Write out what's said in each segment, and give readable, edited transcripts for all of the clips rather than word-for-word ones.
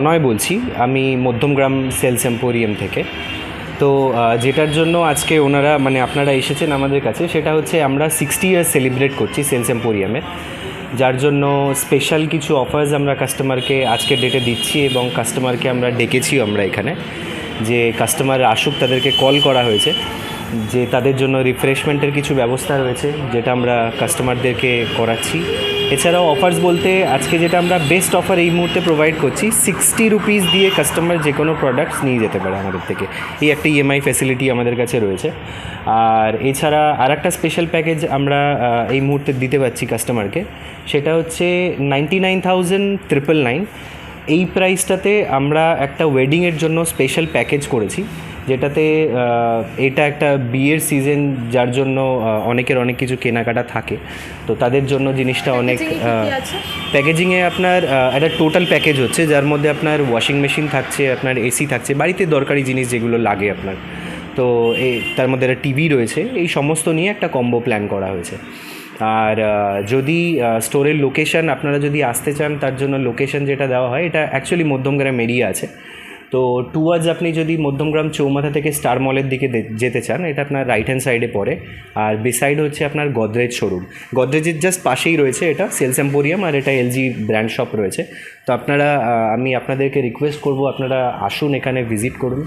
প্রণয় বলছি, আমি Madhyamgram sales emporium থেকে। তো যেটার জন্য আজকে ওনারা মানে আপনারা এসেছেন আমাদের কাছে, সেটা হচ্ছে আমরা 60 ইয়ার্স সেলিব্রেট করছি সেলস এম্পোরিয়ামে, যার জন্য স্পেশাল কিছু অফার্স আমরা কাস্টমারকে আজকের ডেটে দিচ্ছি এবং কাস্টমারকে আমরা ডেকেছিও আমরা এখানে, যে কাস্টমার আসুক, তাদেরকে কল করা হয়েছে যে তাদের জন্য রিফ্রেশমেন্টের কিছু ব্যবস্থা রয়েছে, যেটা আমরা কাস্টমারদেরকে করাচ্ছি। এছাড়াও অফার্স বলতে আজকে যেটা আমরা বেস্ট অফার এই মুহূর্তে প্রোভাইড করছি, 60 রুপিস দিয়ে কাস্টমার যে কোনো প্রোডাক্টস নিয়ে যেতে পারে আমাদের থেকে। এই একটা ইএমআই ফ্যাসিলিটি আমাদের কাছে রয়েছে। আর এছাড়া আর একটা স্পেশাল প্যাকেজ আমরা এই মুহূর্তে দিতে পারছি কাস্টমারকে, সেটা হচ্ছে 99,999। এই প্রাইসটাতে আমরা একটা ওয়েডিংয়ের জন্য স্পেশাল প্যাকেজ করেছি, যেটাতে এটা একটা বিয়ের সিজন, যার জন্য অনেকের অনেক কিছু কেনাকাটা থাকে, তো তাদের জন্য জিনিসটা অনেক প্যাকেজিংয়ে আপনার একটা টোটাল প্যাকেজ হচ্ছে, যার মধ্যে আপনার ওয়াশিং মেশিন থাকছে, আপনার এসি থাকছে, বাড়িতে দরকারি জিনিস যেগুলো লাগে আপনার, তো তার মধ্যে একটা টিভি রয়েছে, এই সমস্ত নিয়ে একটা কম্বো প্ল্যান করা হয়েছে। আর যদি স্টোরের লোকেশান আপনারা যদি আসতে চান, তার জন্য লোকেশান যেটা দেওয়া হয় এটা অ্যাকচুয়ালি মধ্যমগ্রাম এরিয়া আছে। তো টুয়ার্ডস আপনি যদি মধ্যমগ্রাম চৌমাথা থেকে স্টার মলের দিকে যেতে চান, এটা আপনার রাইট হ্যান্ড সাইডে পড়ে। আর বিসাইড হচ্ছে আপনার গদরেজ শোরুম, গদরেজের জাস্ট পাশেই রয়েছে এটা সেলস এম্পোরিয়াম, আর এটা এলজি ব্র্যান্ড শপ রয়েছে। তো আপনারা আমি আপনাদেরকে রিকোয়েস্ট করব, আপনারা আসুন, এখানে ভিজিট করুন,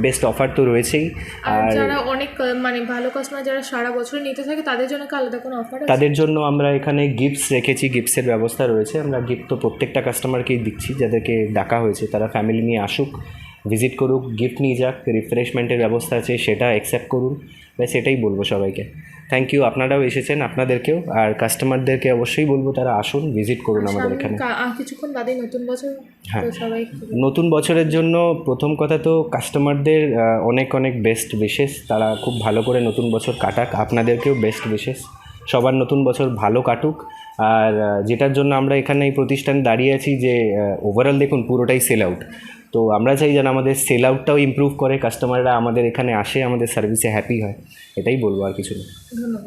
বেস্ট অফার তো রয়েছেই। আর যারা অনেক মানে ভালো কাস্টমার যারা সারা বছর নিতে থাকে, তাদের জন্য কি আলাদা কোনো অফার আছে? তাদের জন্য আমরা এখানে গিফটস রেখেছি, গিফটসের ব্যবস্থা রয়েছে। আমরা গিফট তো প্রত্যেকটা কাস্টমারকেই দিচ্ছি, যাদেরকে ডাকা হয়েছে তারা ফ্যামিলি নিয়ে আসুক, ভিজিট করুক, গিফট নিয়ে যাক, রিফ্রেশমেন্টের ব্যবস্থা আছে সেটা অ্যাকসেপ্ট করুন। ব্যাস এটাই বলবো সবাইকে। থ্যাংক ইউ, আপনারাও এসেছেন, আপনাদেরকেও, আর কাস্টমারদেরকে অবশ্যই বলবো তারা আসুন, ভিজিট করুন আমাদের এখানে। কিছুক্ষণ বাদে নতুন বছর, হ্যাঁ, সবাই নতুন বছরের জন্য প্রথম কথা তো কাস্টমারদের অনেক অনেক বেস্ট উইশেস, তারা খুব ভালো করে নতুন বছর কাটাক, আপনাদেরকেও বেস্ট উইশেস, সবার নতুন বছর ভালো কাটুক। আর যেটার জন্য আমরা এখানে এই প্রতিষ্ঠানে দাঁড়িয়ে আছি, যে ওভারঅল দেখুন পুরোটাই সেল আউট, তো আমরা চাই যেন আমাদের সেল আউটটাও ইমপ্রুভ করে, কাস্টমাররা আমাদের এখানে আসে, আমাদের সার্ভিসে হ্যাপি হয়, এটাই বলবো, আর কিছু না। ধন্যবাদ।